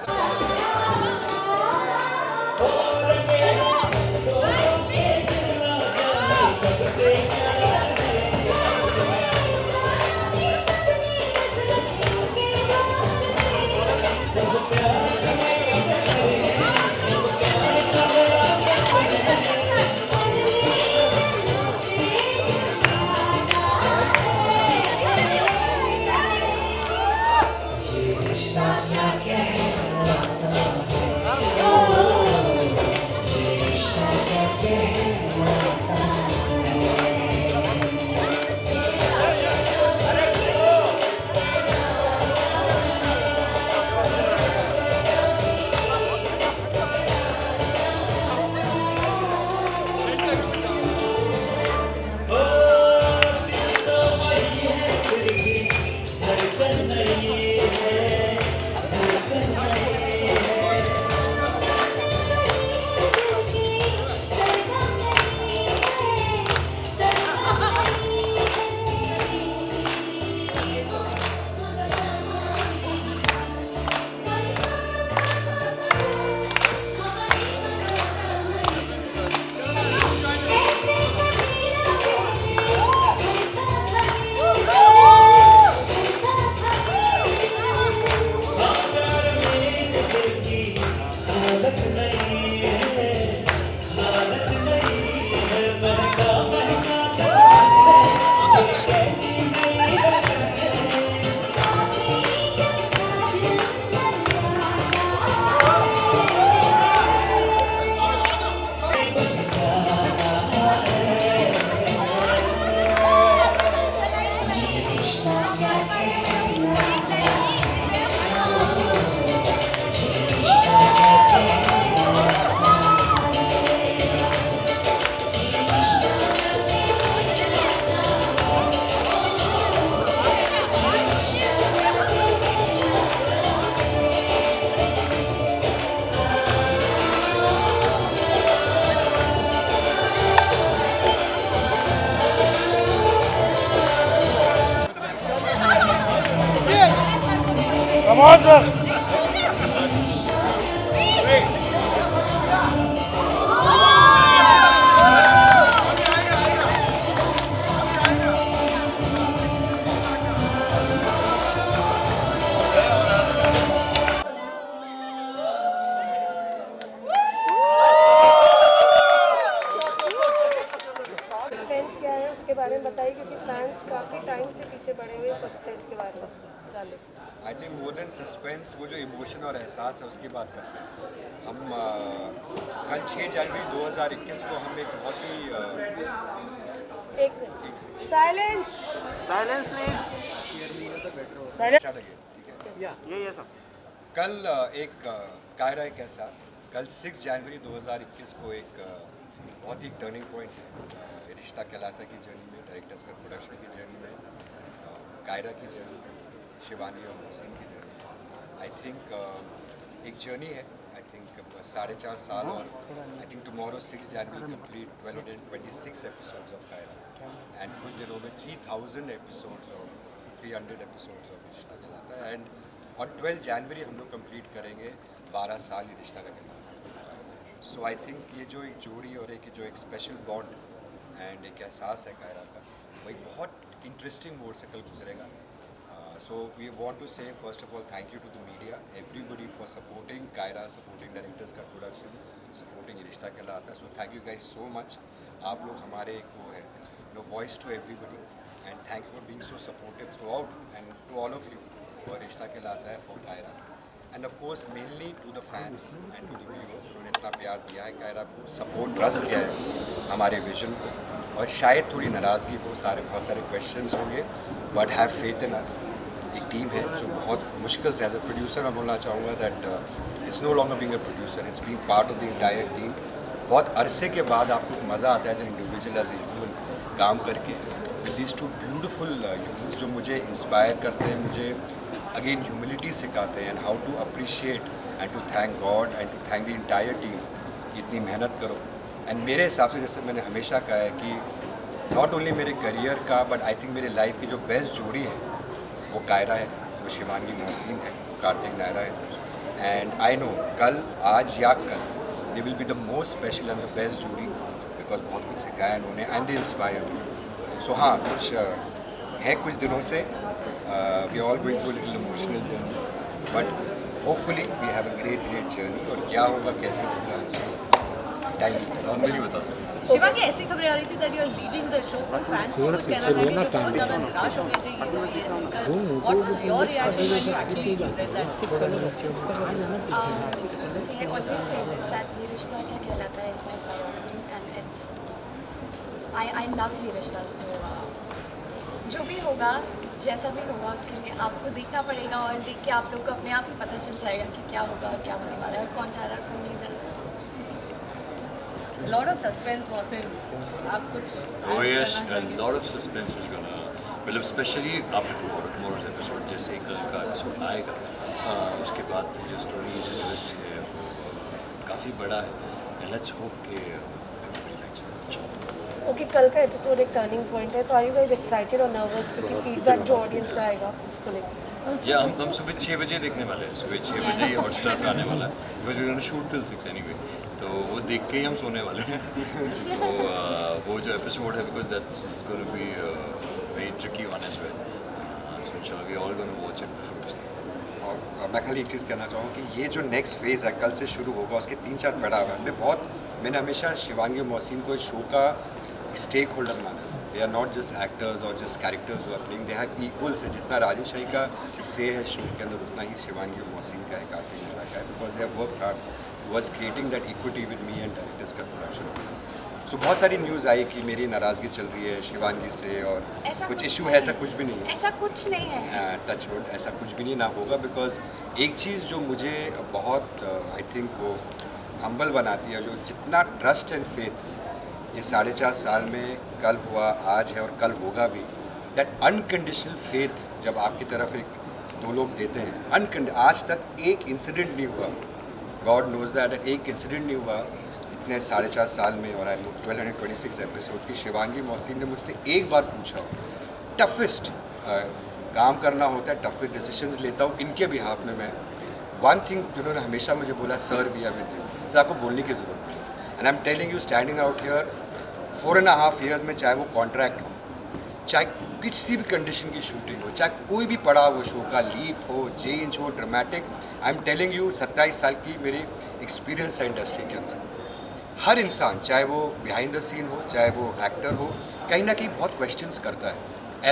सस्पेंस क्या है उसके बारे में बताइए, क्योंकि फैंस काफ़ी टाइम से पीछे पड़े हुए सस्पेंस के बारे में डालें। I think more than suspense वो जो इमोशन और एहसास है उसकी बात करते हैं हम। कल 6 जनवरी 2021 को हम एक बहुत ही साइलेंस अच्छा लगे, ठीक है। ये सब कल एक कायरा एक एहसास, कल 6 जनवरी 2021 को एक बहुत ही टर्निंग पॉइंट है रिश्ता कहलाता की जर्नी में, डायरेक्टर्स का प्रोडक्शन की जर्नी में, कायरा की जर्नी में, शिवानी और मोहसिन की जर्नी। आई थिंक एक जर्नी है, आई थिंक 4.5 साल, और I think tomorrow 6 January complete 1226 episodes of Kaira, and कुछ दिनों में 3000 एपिसोड्स ऑफ 300 एपिसोड्स ऑफ रिश्ता कहलाता है, एंड और 12 जनवरी हम लोग कंप्लीट करेंगे 12 साल ये रिश्ता का कहलाता है। सो आई थिंक ये जो एक जोड़ी और एक जो एक स्पेशल बॉन्ड एंड एक एहसास है कायरा का, वो एक बहुत इंटरेस्टिंग मोड से कल गुजरेगा। So we want to say first of all thank you to the media, everybody for supporting Kaira, supporting directors का production, supporting रिश्ता कहलाता है। So thank you guys so much। आप लोग हमारे एक वो है, voice to everybody, and thank you for being so supportive throughout, and to all of you for रिश्ता कहलाता है for Kaira, and of course mainly to the fans and to the viewers उन्होंने इतना प्यार दिया है कायरा को, support ट्रस्ट किया है हमारे विजन को, और शायद थोड़ी नाराज़गी हो, बहुत सारे क्वेश्चंस होंगे, बट हैव फेथ इन अस। एक टीम है जो बहुत मुश्किल से, एज अ प्रोड्यूसर मैं बोलना चाहूँगा that it's no longer being a producer, it's being part of the entire team. बहुत अरसे के बाद आपको मज़ा आता है as an individual, as a human काम करके with these two beautiful humans जो मुझे इंस्पायर करते हैं, मुझे अगेन ह्यूमिलिटी सिखाते हैं and how to appreciate and to thank God and to thank the entire team कि इतनी मेहनत करो। एंड मेरे हिसाब से जैसे मैंने हमेशा कहा है कि नॉट ओनली मेरे करियर का बट आई थिंक मेरे लाइफ की जो बेस्ट जोड़ी है वो कायरा है, वो शिवांगी मोहसिन है, कार्तिक नायरा है। एंड आई नो कल, आज या कल दे will be the most special and the best जोड़ी बिकॉज बहुत कुछ सिखाया इन्होंने एंड दे इंस्पायर मी। सो हाँ, कुछ है कुछ दिनों से we all going through little emotional journey but hopefully we have a great journey. और क्या होगा कैसे होगा टाइम नहीं बता सकते। शिवा की ऐसी खबरें आ रही थी that you are leaving the show, पर फैंस को कुछ कहना चाहिए कि बहुत ज़्यादा निराश हो गए थे ये सुनकर। What was your reaction when you actually read that? See, I always say this that ये रिश्ता क्या कहलाता है is my priority and it's I love ये रिश्ता, so जो भी होगा जैसा भी होगा उसके लिए आपको देखना पड़ेगा और देख के आप लोग को अपने आप ही पता चल जाएगा कि क्या होगा और क्या होने वाला है और कौन जा रहा है कौन नहीं जा रहा। lot of suspense was in आप कुछ Oh yes, a lot of suspense is gonna, well especially after tomorrow's episode, जैसे कल का एपिसोड आएगा उसके बाद से जो स्टोरी जो ट्विस्ट है काफ़ी बड़ा है and let's hope कि ओके, कल का एपिसोड एक टर्निंग पॉइंट है, तो आर यू गाइस एक्साइटेड और नर्वस क्योंकि फीडबैक जो ऑडियंस का आएगा उसको लेकर? या हम सुबह 6 बजे देखने वाले हैं, सुबह 6 बजे ही हॉटस्टार पे आने वाला है because we gonna shoot till 6 anyway, तो वो देख के ही हम सोने वाले हैं। तो वो जो एपिसोड है because that's it's gonna be very tricky one as well, so इंशाल्लाह we all gonna watch it before we sleep. और मैं खाली एक चीज़ कहना चाहूँगा कि ये जो नेक्स्ट फेज़ है कल से शुरू होगा, उसके 3-4 पड़ाव है। मैंने हमेशा शिवांगी मोहसिन को इस शो का स्टेक होल्डर माना। They are not just actors और just characters who are playing, they have equal से जितना राजेश शाही का से है शो के अंदर उतना ही शिवांगी मोहसिन का है, कार्तिक नायरा का है, because they have worked hard towards creating that equity with me and directors का प्रोडक्शन। सो बहुत सारी न्यूज़ आई कि मेरी नाराज़गी चल रही है शिवांगी से और कुछ इशू है, ऐसा कुछ भी नहीं है, ऐसा कुछ नहीं है, टच वुड, ऐसा कुछ भी नहीं ना होगा। बिकॉज एक चीज़ जो मुझे बहुत आई थिंक वो हम्बल बनाती है, जो जितना ट्रस्ट एंड फेथ ये 4.5 साल में कल हुआ, आज है और कल होगा भी, दैट अनकंडीशनल फेथ जब आपकी तरफ दो लोग देते हैं, आज तक एक इंसिडेंट नहीं हुआ, गॉड नोज दैट, एक इंसिडेंट नहीं हुआ इतने 4.5 साल में। और 1226 एपिसोड्स की शिवांगी मोहसिन ने मुझसे एक बार पूछा, टफेस्ट काम करना होता है, टफेस्ट डिसीजंस लेता हूँ इनके बिहाफ में मैं, वन थिंग जिन्होंने हमेशा मुझे बोला, sir we are with you, sir आपको बोलने की ज़रूरत नहीं। And I am telling you, standing out here 4.5 years में, चाहे वो कॉन्ट्रैक्ट हो, चाहे किसी भी कंडीशन की शूटिंग हो, चाहे कोई भी पड़ा वो शो का लीप हो, चेंज हो, dramatic, I am telling you 27 साल की मेरी एक्सपीरियंस है इंडस्ट्री के अंदर। हर इंसान, चाहे वो बिहाइंड द सीन हो, चाहे वो एक्टर हो, कहीं ना कहीं बहुत क्वेश्चंस करता है,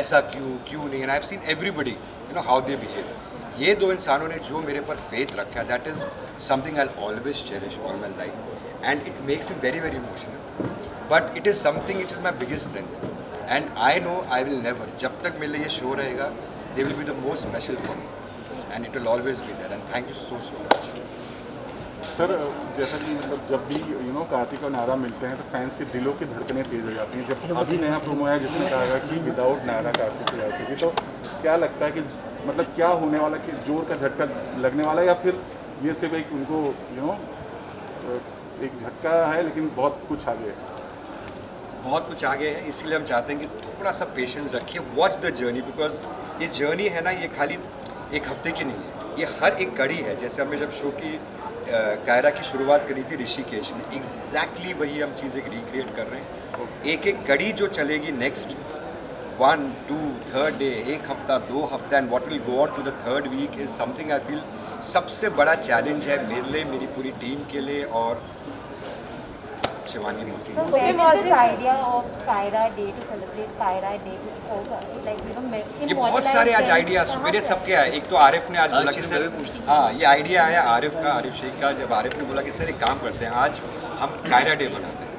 ऐसा क्यों नहीं। And I have seen everybody how they behave. ये दो इंसानों ने जो मेरे पर फेथ रखा है, that is something I always cherish all my life and it makes me very very emotional, but it is something it is my biggest strength and I know I will never, जब तक मेरे लिए ये show रहेगा, they will be the most special for me and it will always be there and thank you so much. Sir जैसा कि मतलब जब भी कार्तिक और नायरा मिलते हैं तो फैंस के दिलों की धड़कनें तेज हो जाती हैं। जब अभी नया प्रोमो है जिसमें कहा गया कि विदाउट नायरा कार्तिक की जाती थी, तो क्या लगता है कि मतलब क्या होने वाला, कि जोर का झटका लगने वाला है या फिर ये सिर्फ एक उनको एक झटका है लेकिन बहुत कुछ आगे है? बहुत कुछ आगे है, इसलिए हम चाहते हैं कि थोड़ा सा पेशेंस रखिए, वॉच द जर्नी, बिकॉज ये जर्नी है ना, ये खाली एक हफ्ते की नहीं है, ये हर एक कड़ी है। जैसे हमने जब शो की कायरा की शुरुआत करी थी ऋषिकेश में, एग्जैक्टली वही हम चीज़ एक रिक्रिएट कर रहे हैं। एक एक कड़ी जो चलेगी नेक्स्ट 1, 2, 3rd डे, एक हफ्ता, 2 हफ्ता, and what will go on to the 3rd week is something I feel सबसे बड़ा चैलेंज है मेरे लिए, मेरी पूरी टीम के लिए और शिवानी मोहसिन। ये बहुत सारे आज आइडिया सवेरे सबके आए। एक तो आरिफ ने आज बोला कि सर, हाँ ये आइडिया आया आरिफ का, आरिफ शेख का, जब आरिफ ने बोला कि सर एक काम करते हैं, आज हम कायरा डे बनाते हैं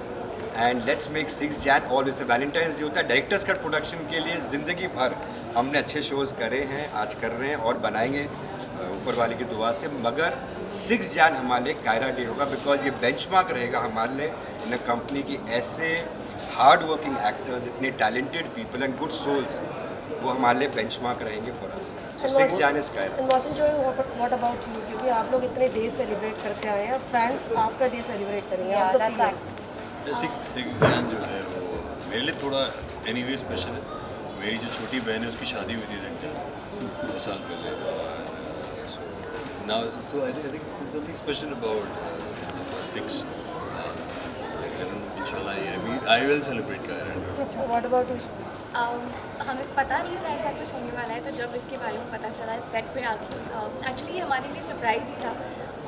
एंड लेट्स मेक 6 जैन और जैसे वैलेंटाइंस डे होता है, डायरेक्टर्स कट प्रोडक्शन के लिए ज़िंदगी भर हमने अच्छे शोज़ करे हैं, आज कर रहे हैं और बनाएंगे ऊपर वाले की दुआ से, मगर 6 जैन हमारे लिए कायरा डे होगा, बिकॉज ये बेंचमार्क रहेगा हमारे लिए इन अ कंपनी की ऐसे हार्ड वर्किंग एक्टर्स, इतने talented people and good souls, वो हमारे लिए बेंचमार्क रहेंगे for us. So 6 Jan is Kaira. What about you, क्योंकि आप लोग इतने डे सेलिब्रेट करके आए हैं, फैंस आपका डे सेलिब्रेट करेंगे। 6 जैन जो है वो मेरे लिए थोड़ा एनीवे स्पेशल है। मेरी जो छोटी बहन है उसकी शादी हुई थी 6 जैन 2 साल पहले। So now so I think there's something special about 6. इंशाल्लाह I will celebrate Kaira. What about you? हमें पता नहीं था ऐसा कुछ होने वाला है, तो जब इसके बारे में पता चला सेट पे आके, एक्चुअली ये हमारे लिए सरप्राइज़ ही था,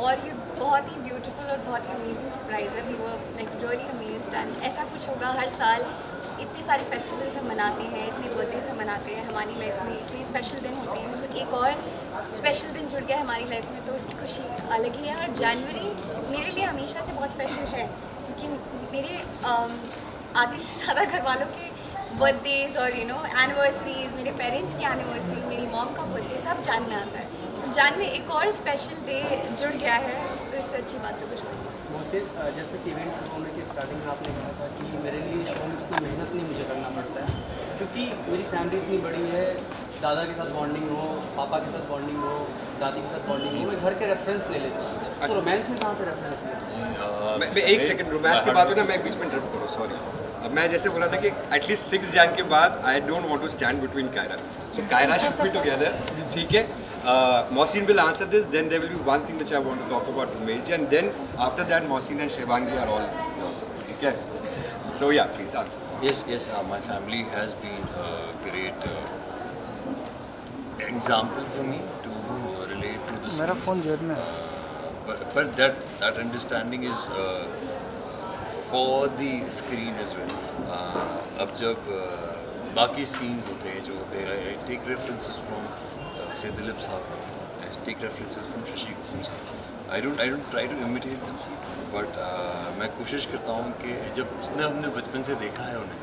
और ये बहुत ही ब्यूटीफुल और बहुत ही अमेजिंग सरप्राइज़ है। We were like really amazed, and ऐसा कुछ होगा हर साल। इतने सारे फेस्टिवल्स हम मनाते हैं, इतने बर्थडेज हम मनाते हैं, हमारी लाइफ में इतने स्पेशल दिन होते हैं। सो एक और स्पेशल दिन जुड़ गया हमारी लाइफ में, तो उसकी खुशी अलग ही है। और जनवरी मेरे लिए हमेशा से बहुत स्पेशल है, क्योंकि मेरे आधे से ज़्यादा घर वालों के बर्थडेज और एनिवर्सरीज, मेरे पेरेंट्स की एनिवर्सरी, मेरी मॉम का बर्थडे, सब जान में आता है। सो जान में एक और स्पेशल डे जुड़ गया है, तो इससे अच्छी बात तो कुछ नहीं। जैसे कि इवेंट शुरू होने की स्टार्टिंग में आपने कहा था कि मेरे लिए शो में इतनी मेहनत नहीं मुझे करना पड़ता है, क्योंकि मेरी फैमिली इतनी बड़ी है, दादा के साथ बॉन्डिंग हो, पापा के साथ बॉन्डिंग हो, दादी के साथ बॉन्डिंग हो, मैं घर के रेफरेंस ले लेता हूँ। तो रोमांस में कहाँ से रेफरेंस ले? मैं एक सेकंड, रोमांस की बात हो ना, मैं बीच में इंटरप्ट करूँ, सॉरी। अब मैं जैसे बोला था कि एटलीस्ट 6 जैन के बाद I don't want to stand between Kaira, so Kaira should be together, ठीक है? Mohsin will answer this, then there will be one thing which I want to talk about Rumesh, and then after that Mohsin and Shivangi are all yours, okay? So yeah, please answer. Yes, my family has been a great example for me to relate to the मेरा series. Phone जेब में है। But that understanding is for the screen as well. अब जब बाकी scenes होते हैं जो होते हैं, I take references from say Dilip Saab, I take references from Shashi Kapoor Saab. I don't try to imitate them, but मैं कोशिश करता हूँ कि जब जितना हमने बचपन से देखा है उन्हें,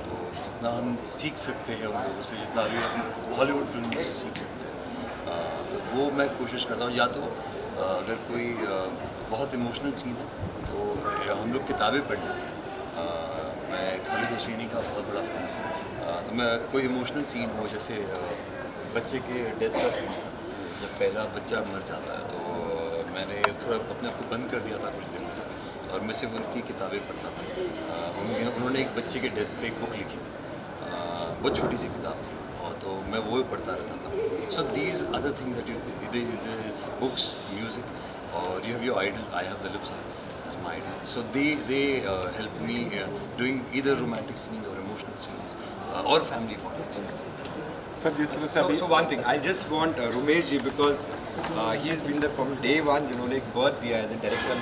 तो जितना हम सीख सकते हैं उन लोगों से, जितना भी हम हॉलीवुड फिल्मों से सीख सकते हैं, तो वो मैं कोशिश करता हूँ। या तो अगर कोई बहुत इमोशनल सीन है तो हम लोग किताबें पढ़ लेते हैं। मैं खालिद हुसैनी का बहुत बड़ा फ़ैन हूँ, तो मैं कोई इमोशनल सीन हो, जैसे बच्चे के डेथ का सीन, जब पहला बच्चा मर जाता है, तो मैंने थोड़ा अपने आप को बंद कर दिया था कुछ दिनों तक, और मैं सिर्फ उनकी किताबें पढ़ता था। उन्होंने एक बच्चे के डेथ पे एक बुक लिखी थी, बहुत छोटी सी किताब थी, और तो मैं वो पढ़ता रहता था। So these other things that books, music, और you have your idols. I have Dilip Saab as my idol. So they help me doing either romantic scenes or emotional scenes or family bonding. So one thing, I just want Rumesh ji, because he's been there from day one, जिन्होंने एक birth दिया as a director,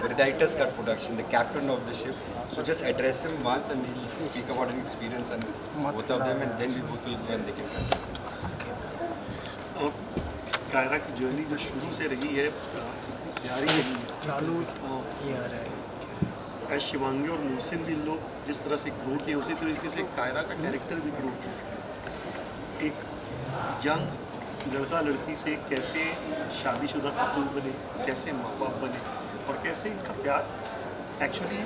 the director's cut production, the captain of the ship. So just address him once and he'll speak about an experience and both of them, and then we both will go and they can continue. Kiara की journey जो शुरू से रही है प्यारी रही है। As Shivangi और मोहसिन भी लोग जिस तरह से ग्रो किए, उसी तरीके से कायरा का कैरेक्टर भी ग्रो किया। एक यंग लड़का लड़की से कैसे शादीशुदा कपल बने, कैसे माँ बाप बने, और कैसे इनका प्यार एक्चुअली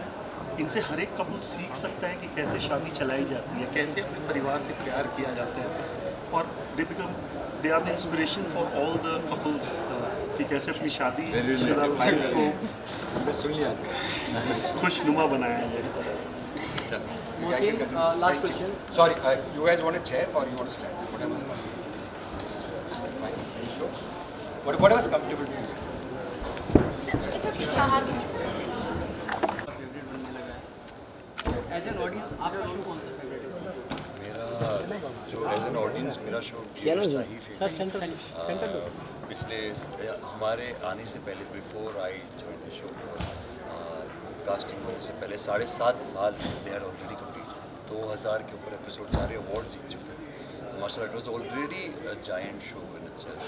इनसे हर एक कपल सीख सकता है कि कैसे शादी चलाई जाती है, कैसे अपने परिवार से प्यार किया जाता है, और they are the inspiration for all the couples कि कैसे अपनी शादी शुदा लाइफ को खुशनुमा बनाया जाए। Last question. Sorry, you guys want a chair or you want to stand? Whatever's comfortable. Whatever's comfortable to you guys. It's okay. As an audience, आपका शो कौन सा फेवरेट है? मेरा जो एज एन ऑडियंस मेरा शो ही favourite. पिछले हमारे आने से पहले, before I join the show, casting होने से पहले 7.5 साल दे आर ऑलरेडी कंप्लीट। 2000 के ऊपर एपिसोड, सारे अवार्ड्स जीत चुके थे, तो माशाल्लाह it was already a giant show in itself.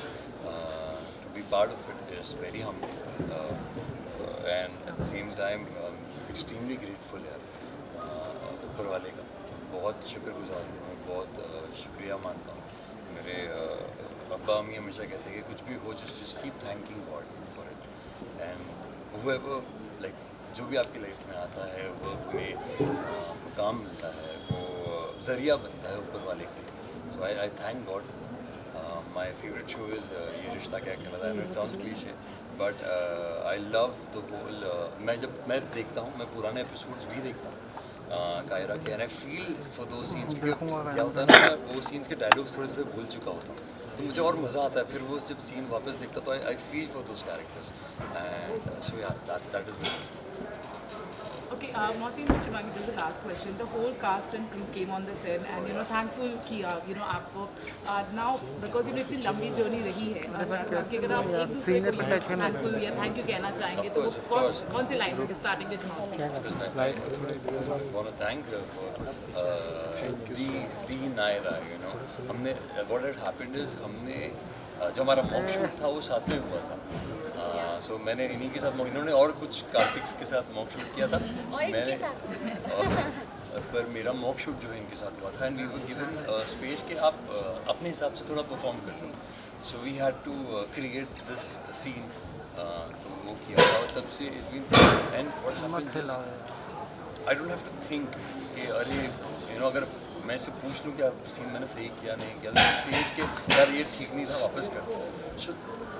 To be part of it is very humbling and at the same time extremely grateful यार, ऊपर वाले का बहुत शुक्रगुजार हूँ, मैं बहुत शुक्रिया मानता हूँ मेरे अब्बा अम्मी हमेशा कहते हैं कि कुछ भी हो just keep thanking God for it, and whoever like जो भी आपकी लाइफ में आता है वर्क में आपको काम मिलता है वो ज़रिया बनता है ऊपर वाले के लिए. So I thank God. My favourite show is Yeh Rishta Kya Kehlata Hai. It sounds cliche but I love the whole. मैं देखता हूँ, मैं पुराने एपिसोड्स भी देखता हूँ कायरा के, एंड आई फील फॉर दो सीन्स. क्योंकि क्या होता है ना, मैं वो सीन्स के डायलॉग्स थोड़े थोड़े भूल चुका होता हूँ तो मुझे और मज़ा आता है फिर वो जब सीन वापस देखता तो I feel for those characters and so yeah that is the reason. Okay, Mohsin and Shivangi, this is the last question. The whole cast and crew came on the set, and thankful किया आपको. Now because इतनी लंबी journey रही है, कि अगर आप एक दूसरे को thankful या thank you कहना चाहेंगे तो कौन सी लाइन होगी starting with Mohsin? I want to thank her for the Naira. हमने what had happened is हमने जो हमारा मॉक शूट था वो साथ में हुआ था. सो मैंने इन्हीं के साथ इन्होंने और कुछ कार्तिक्स के साथ मॉक शूट किया था मैंने पर मेरा मॉक शूट जो है इनके साथ हुआ था. And we were given space कि आप अपने हिसाब से थोड़ा परफॉर्म कर लो. So we had to create this scene. तो वो किया था और तब से it's been and what happens is I don't have to think कि अरे अगर मैं इससे पूछ लूँ कि आप सीन मैंने सही किया नहीं किया तो सीरीज के यार ये ठीक नहीं था वापस कर. So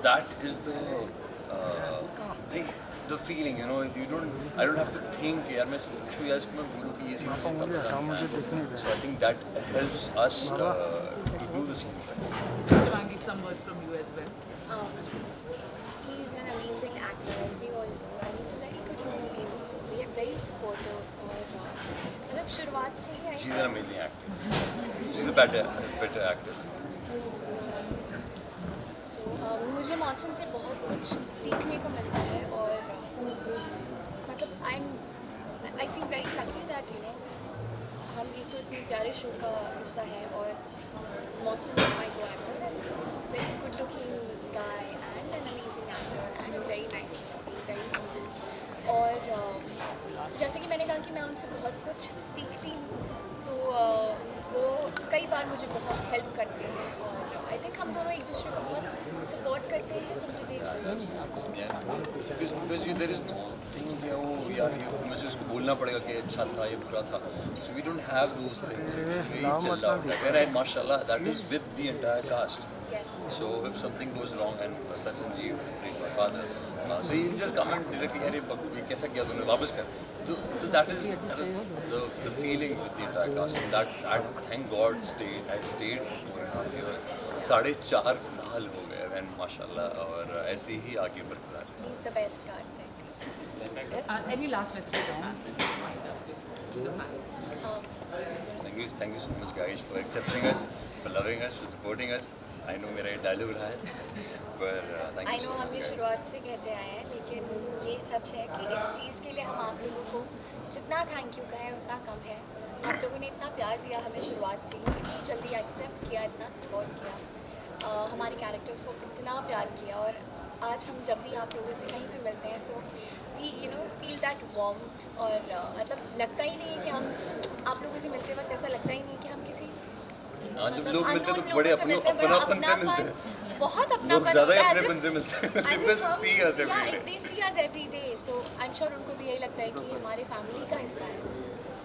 that is the feeling, you I don't have to think यार मैं पूछूँ या इसको मैं बोलूँ कि ये सीन इतना पसंद. So I think that helps us to do the scene. Shivangi, some words from you as well. He's an amazing actor, as we all know, and he's a very good human being also. We are very supportive. और मतलब शुरुआत से ही She's an amazing actor. She's a better actor. मुझे मौसम से बहुत कुछ सीखने को मिलता है और मतलब I feel very lucky that हम एक तो इतने प्यारे शो का हिस्सा है और मौसम इज माय को actor and very good looking guy and an amazing actor and very nice very humble. और जैसे कि मैंने कहा कि मैं उनसे बहुत कुछ सीखती हूँ तो वो कई बार मुझे बहुत हेल्प करते हैं और आई थिंक हम दोनों एक दूसरे को बहुत सपोर्ट करते हैं. देयर इज नो थिंग कि वो यार मुझे उसको बोलना पड़ेगा कि अच्छा था ये बुरा था. So we don't have those things. We chill out and माशाल्लाह that is with the entire cast. So if something goes wrong and Sachin ji please my father so he just come and directly अरे ये कैसा किया तूने वापस कर. So that is the feeling with the entire cast. That thank God I stayed for 4.5 years. 4.5 साल हो गए and माशाल्लाह और ऐसे ही आगे बरकरार. He's the best Karthik. Any last message to the fans? Thank you so much guys for accepting us, for loving us, for supporting us. I know मेरा ये डायलॉग रहा है पर thank you so much. हम ये शुरुआत से कहते आए हैं लेकिन ये सच है कि इस चीज़ के लिए हम आप लोगों को जितना थैंक यू कहें उतना कम है. आप लोगों ने इतना प्यार दिया हमें शुरुआत से ही, इतनी जल्दी एक्सेप्ट किया, इतना सपोर्ट किया, हमारे कैरेक्टर्स को इतना प्यार किया और आज हम जब भी आप लोगों से कहीं भी मिलते हैं so we feel that warmth और मतलब लगता ही नहीं है कि हम आप लोगों से मिलते वक्त ऐसा लगता ही नहीं कि हम किसी जब लोग मिलते हैं तो बड़े अपनापन से मिलते हैं. बहुत लोग ज़्यादा ही अपनेपन से मिलते हैं. They see us every day. They see us every day. So I'm sure उनको भी यही लगता है कि हमारे फैमिली का हिस्सा है.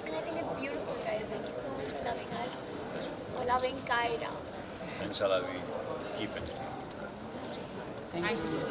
And I think it's beautiful, guys. Thank you so much for loving us, for loving Kaira. Inshallah we keep it. Thank you.